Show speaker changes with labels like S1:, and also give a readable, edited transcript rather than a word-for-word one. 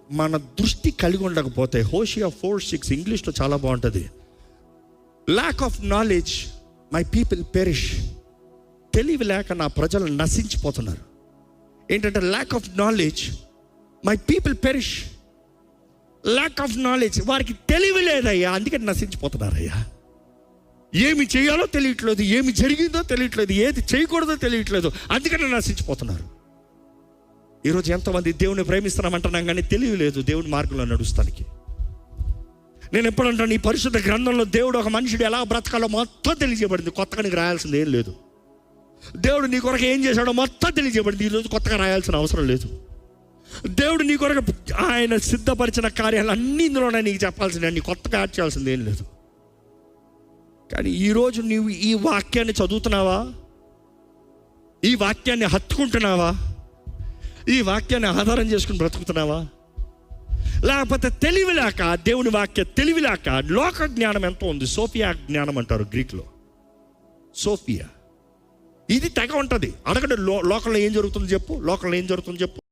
S1: మన దృష్టి కలిగి ఉండకపోతే, హోషియా 4:6 ఇంగ్లీష్లో చాలా బాగుంటుంది. Lack of knowledge my people perish. తెలివి లేక నా ప్రజలు నశించిపోతున్నారు. ఏంటంటే lack of knowledge my people perish. Lack of knowledge, వారికి తెలివి లేదయ్యా, అందుకే నశించిపోతున్నారయ్యా. ఏమి చేయాలో తెలియట్లేదు, ఏమి జరిగిందో తెలియట్లేదు, ఏది చేయకూడదో తెలియట్లేదు, అందుకని నశించిపోతున్నారు. ఈరోజు ఎంతమంది దేవుని ప్రేమిస్తున్నామంటున్నాం కానీ తెలివి లేదు దేవుని మార్గంలో నడుస్తానికి. నేను ఎప్పుడంటాను, ఈ పరిశుద్ధ గ్రంథంలో దేవుడు ఒక మనుషుడు ఎలా బ్రతకాలో మొత్తం తెలియజేయబడింది. కొత్తగా నీకు రాయాల్సింది ఏం లేదు. దేవుడు నీ కొరకు ఏం చేశాడో మొత్తం తెలియజేయబడింది. ఈరోజు కొత్తగా రాయాల్సిన అవసరం లేదు. దేవుడు నీ కొరకు ఆయన సిద్ధపరిచిన కార్యాలు అన్నీ ఇందులోనే నీకు చెప్పాల్సిందే, నీ కొత్తగా యాడ్ చేయాల్సింది ఏం లేదు. కానీ ఈరోజు నీవు ఈ వాక్యాన్ని చదువుతున్నావా? ఈ వాక్యాన్ని హత్తుకుంటున్నావా? ఈ వాక్యాన్ని ఆధారం చేసుకుని బ్రతుకుతున్నావా? లేకపోతే తెలివి లేక, దేవుని వాక్య తెలివి లేక, లోక జ్ఞానం ఎంతో ఉంది, సోఫియా జ్ఞానం అంటారు గ్రీక్లో. సోఫియా ఇది తెగ ఉంటుంది. అడగండి, లోకంలో ఏం జరుగుతుందో చెప్పు, లోకంలో ఏం జరుగుతుందో చెప్పు.